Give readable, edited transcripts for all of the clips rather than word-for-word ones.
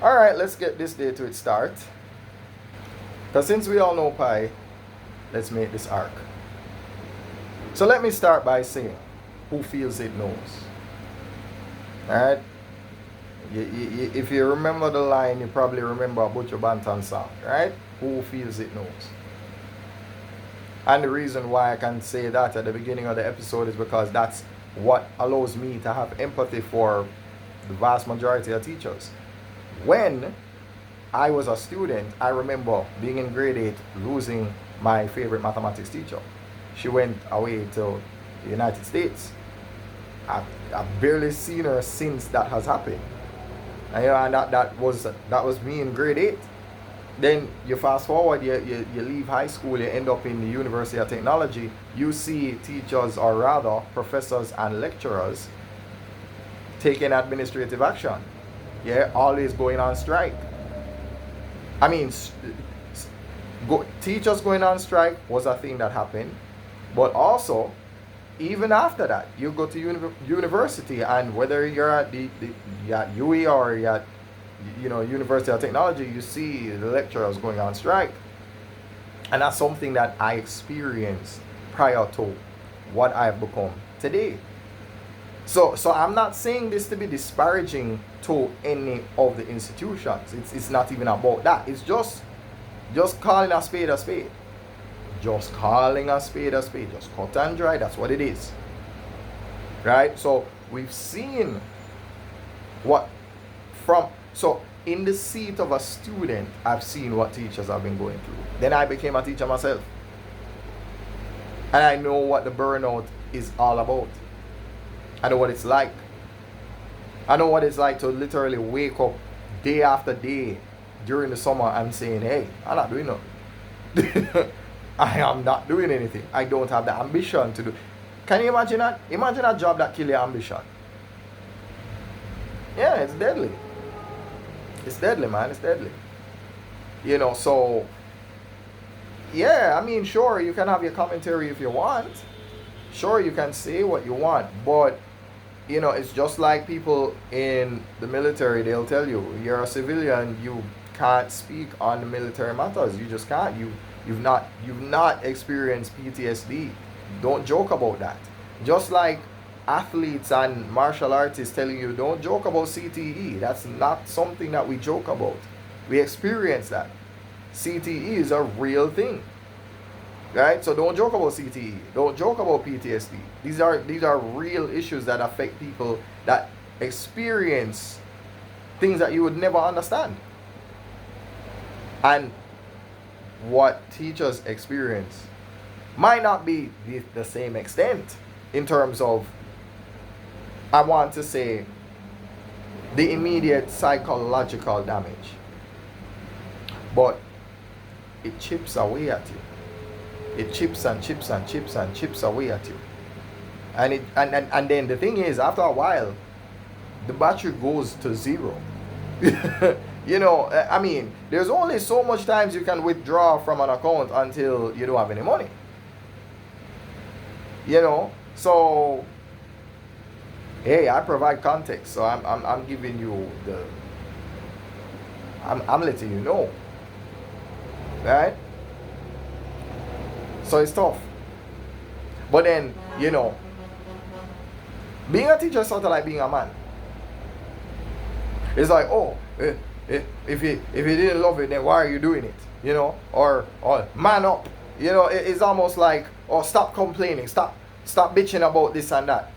Alright, let's get this day to its start. Because since we all know pi, let's make this arc. So let me start by saying, who feels it knows. Alright? If you remember the line, you probably remember a Butcher Banton song, right? Who feels it knows. And the reason why I can say that at the beginning of the episode is because that's what allows me to have empathy for the vast majority of teachers. When I was a student, I remember being in grade 8, losing my favorite mathematics teacher. She went away to the United States. I've barely seen her since that has happened. And that was me in grade 8. Then you fast forward, you leave high school, you end up in the University of Technology. You see teachers, or rather professors and lecturers, taking administrative action. Yeah, always going on strike. I mean, teachers going on strike was a thing that happened. But also, even after that, you go to university, and whether you're at the at UE or you're at University of Technology, you see the lecturers going on strike. And that's something that I experienced prior to what I've become today. So I'm not saying this to be disparaging to any of the institutions. It's not even about that. It's just calling a spade a spade. Just calling a spade a spade. Just cut and dry. That's what it is. Right? So we've seen so in the seat of a student, I've seen what teachers have been going through. Then I became a teacher myself. And I know what the burnout is all about. I know what it's like. I know what it's like to literally wake up day after day during the summer and saying, hey, I'm not doing nothing. I am not doing anything. I don't have the ambition to do. Can you imagine that? Imagine a job that kills your ambition. Yeah, it's deadly. It's deadly, man. It's deadly. So, yeah, I mean, sure, you can have your commentary if you want. Sure, you can say what you want. But, it's just like people in the military. They'll tell you, you're a civilian, you can't speak on the military matters. You just can't. You've not experienced PTSD. Don't joke about that. Just like athletes and martial artists telling you, don't joke about CTE. That's not something that we joke about. We experience that. CTE is a real thing. Right? So don't joke about CTE. Don't joke about PTSD. These are real issues that affect people that experience things that you would never understand. And what teachers experience might not be the same extent in terms of, I want to say, the immediate psychological damage. But it chips away at you. It chips and chips and chips and chips away at you. And then the thing is, after a while, the battery goes to zero. I mean, there's only so much times you can withdraw from an account until you don't have any money. So hey, I provide context, so I'm giving you I'm letting you know, right? So it's tough. But then, being a teacher is sort of like being a man. It's like, if you didn't love it, then why are you doing it? Or man up. It's almost like, stop complaining, stop bitching about this and that.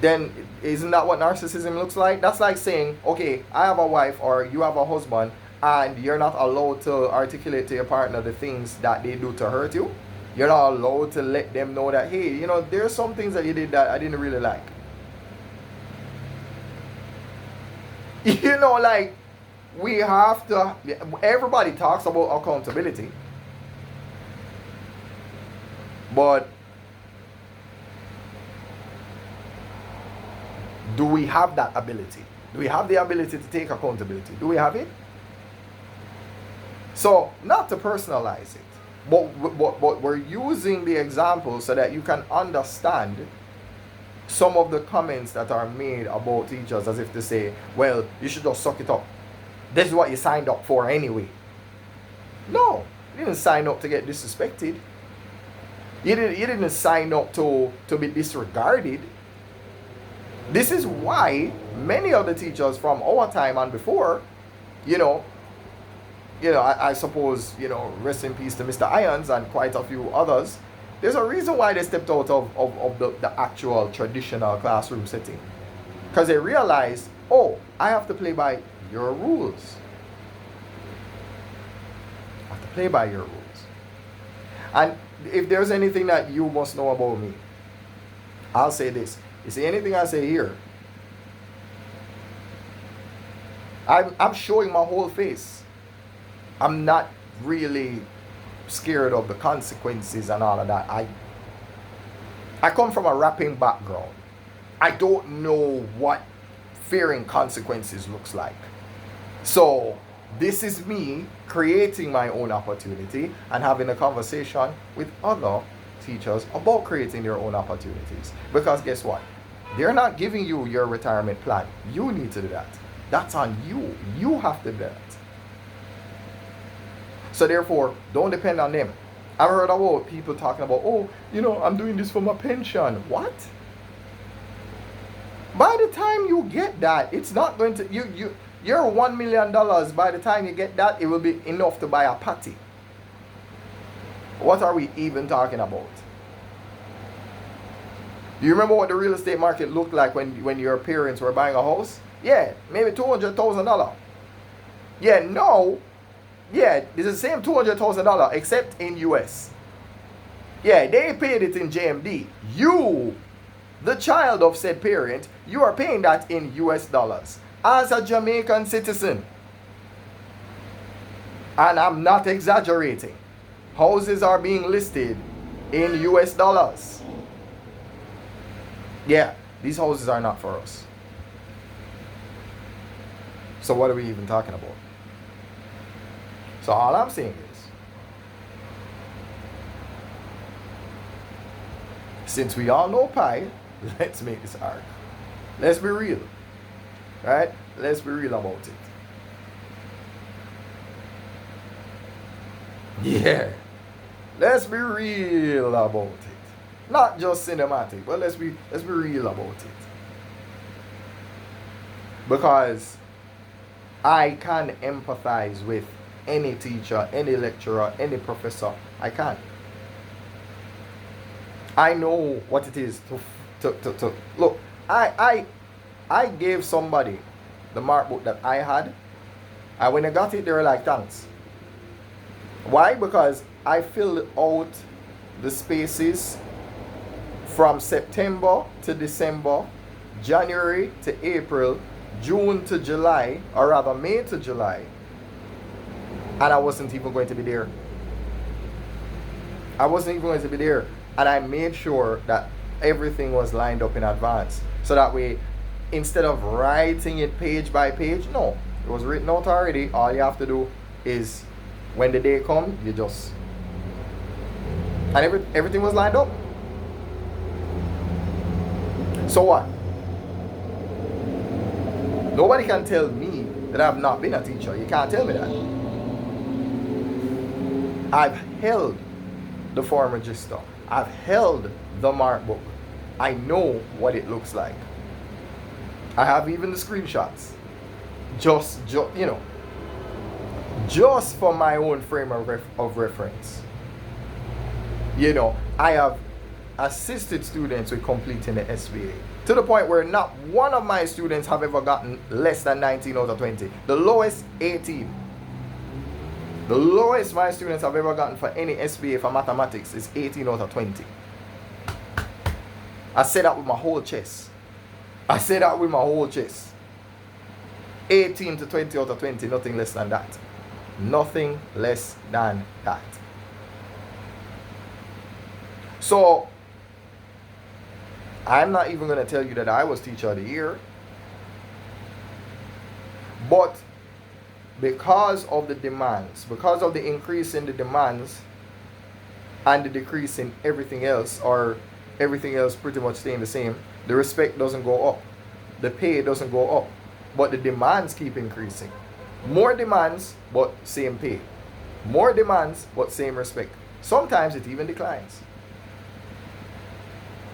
Then isn't that what narcissism looks like? That's like saying, okay, I have a wife or you have a husband, and you're not allowed to articulate to your partner the things that they do to hurt you. You're not allowed to let them know that, hey, there's some things that you did that I didn't really like. Like, we have to, everybody talks about accountability. But do we have that ability? Do we have the ability to take accountability? Do we have it? So, not to personalize it, but we're using the example so that you can understand some of the comments that are made about teachers as if to say, well, you should just suck it up. This is what you signed up for anyway. No, you didn't sign up to get disrespected. You didn't sign up to be disregarded. This is why many of the teachers from our time and before, I suppose, rest in peace to Mr. Irons and quite a few others, there's a reason why they stepped out of the actual traditional classroom setting. Because they realized, oh, I have to play by your rules. I have to play by your rules. And if there's anything that you must know about me, I'll say this. You see, anything I say here, I'm showing my whole face. I'm not really scared of the consequences and all of that. I come from a rapping background. I don't know what fearing consequences looks like. So this is me creating my own opportunity and having a conversation with other teachers about creating their own opportunities. Because guess what? They're not giving you your retirement plan. You need to do that. That's on you. You have to do that. So therefore, don't depend on them. I've heard about people talking about, oh, I'm doing this for my pension. What? By the time you get that, it's not going to, your $1 million, by the time you get that, it will be enough to buy a patty. What are we even talking about? Do you remember what the real estate market looked like when your parents were buying a house? Yeah, maybe $200,000. Yeah, no. Yeah, it's the same $200,000 except in US. Yeah, they paid it in JMD. You, the child of said parent, you are paying that in US dollars as a Jamaican citizen. And I'm not exaggerating. Houses are being listed in US dollars. Yeah, these houses are not for us. So what are we even talking about? So all I'm saying is, since we all know pi, let's make this arc. Let's be real. Right? Let's be real about it. Yeah. Let's be real about it. Not just cinematic, but let's be real about it. Because I can empathize with any teacher, any lecturer, any professor. I can. I know what it is to look. I gave somebody the mark book that I had, and when I got it, they were like, thanks. Why? Because I filled out the spaces from September to December, January to April, June to July, or rather May to July, and I wasn't even going to be there. I wasn't even going to be there. And I made sure that everything was lined up in advance. So that way, instead of writing it page by page, no, it was written out already. All you have to do is, when the day comes, you just... And everything was lined up. So what? Nobody can tell me that I've not been a teacher. You can't tell me that. I've held the form register. I've held the mark book. I know what it looks like. I have even the screenshots. Just for my own frame of reference. I have assisted students with completing the SBA to the point where not one of my students have ever gotten less than 19 out of 20. The lowest, 18. The lowest my students have ever gotten for any SBA for mathematics is 18 out of 20. I say that with my whole chest. 18 to 20 out of 20, nothing less than that. Nothing less than that. So, I'm not even going to tell you that I was Teacher of the Year. But because of the demands, because of the increase in the demands and the decrease in everything else, or everything else pretty much staying the same. The respect doesn't go up. The pay doesn't go up. But the demands keep increasing. More demands, but same pay. More demands, but same respect. Sometimes it even declines.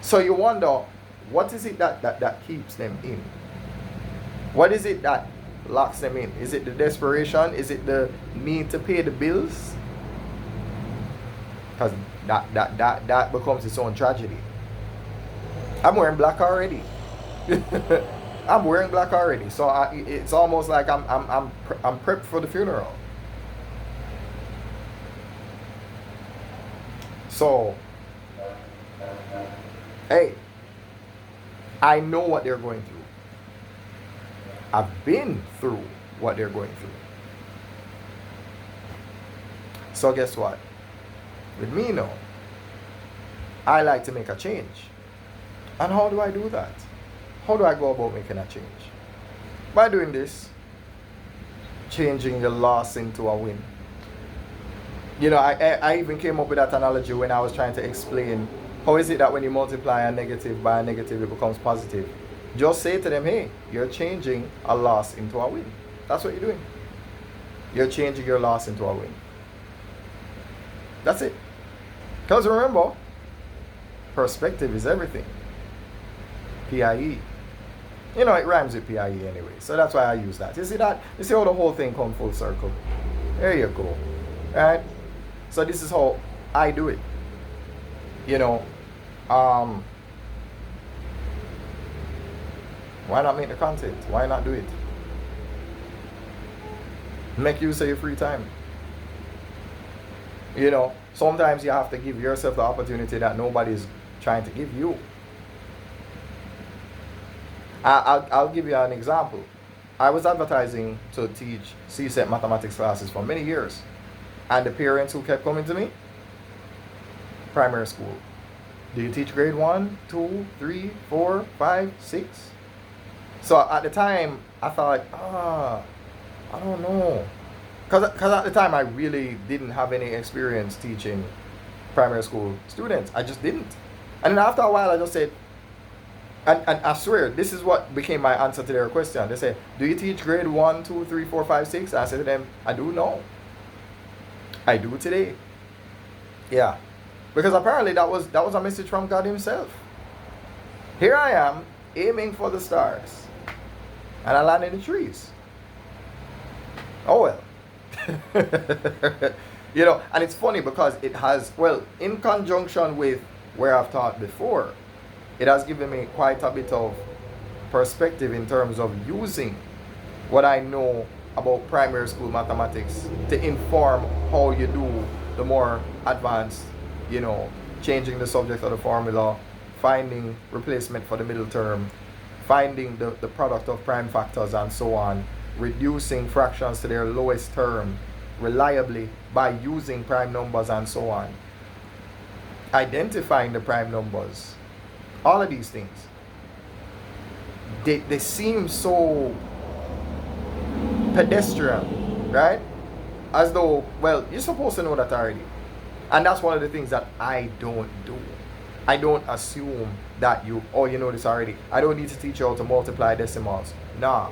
So you wonder, what is it that keeps them in? What is it that locks them in? Is it the desperation? Is it the need to pay the bills? Because that becomes its own tragedy. I'm wearing black already. I'm wearing black already. So it's almost like I'm prepped for the funeral. So, hey, I know what they're going through. I've been through what they're going through. So guess what? With me now, I like to make a change. And how do I do that? How do I go about making a change? By doing this, changing your loss into a win. You know, I even came up with that analogy when I was trying to explain how is it that when you multiply a negative by a negative, it becomes positive. Just say to them, hey, you're changing a loss into a win. That's what you're doing. You're changing your loss into a win. That's it. Because remember, perspective is everything. P.I.E. You know, it rhymes with P.I.E. anyway. So that's why I use that. You see that? You see how the whole thing comes full circle? There you go. Alright? So this is how I do it. You know, why not make the content? Why not do it? Make use of your free time. You know, sometimes you have to give yourself the opportunity that nobody's trying to give you. I'll give you an example. I was advertising to teach C.A.N.E mathematics classes for many years. And the parents who kept coming to me, primary school. Do you teach grade 1, 2, 3, 4, 5, 6? So at the time, I thought, I don't know. Because at the time, I really didn't have any experience teaching primary school students. I just didn't. And then after a while, I just said, and I swear, this is what became my answer to their question. They said, do you teach grade 1, 2, 3, 4, 5, 6? And I said to them, I do know. I do today. Yeah. Because apparently that was a message from God himself. Here I am, aiming for the stars. And I land in the trees. Oh well. You know, and it's funny because it has, well, in conjunction with where I've taught before, it has given me quite a bit of perspective in terms of using what I know about primary school mathematics to inform how you do the more advanced, you know, changing the subject of the formula, finding replacement for the middle term, finding the product of prime factors and so on, reducing fractions to their lowest term reliably by using prime numbers and so on, identifying the prime numbers, all of these things. They seem so pedestrian, right? As though, well, you're supposed to know that already. And that's one of the things that I don't do. I don't assume that you know this already. I don't need to teach you how to multiply decimals. Nah.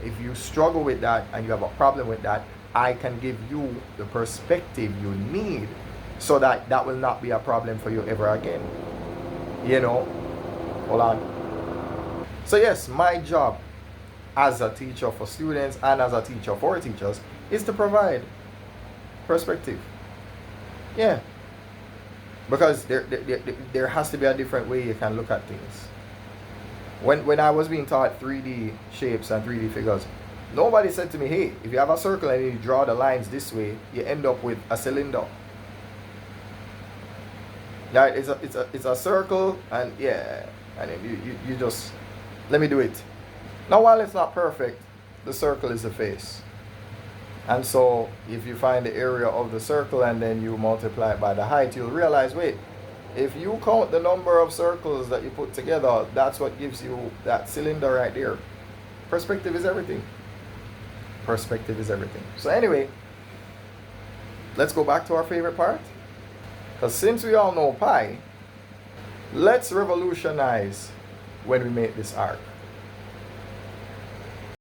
If you struggle with that and you have a problem with that, I can give you the perspective you need so that that will not be a problem for you ever again. You know? Hold on. So yes, my job as a teacher for students and as a teacher for teachers is to provide perspective. Yeah. Because there has to be a different way you can look at things. When I was being taught 3D shapes and 3D figures, nobody said to me, hey, if you have a circle and you draw the lines this way, you end up with a cylinder. Yeah, it's a circle, and yeah, and you just, let me do it. Now, while it's not perfect, the circle is the face. And so if you find the area of the circle and then you multiply it by the height, you'll realize, wait, if you count the number of circles that you put together, that's what gives you that cylinder right there. Perspective is everything. Perspective is everything. So anyway, let's go back to our favorite part. Because since we all know pi, Let's revolutionize when we make this arc.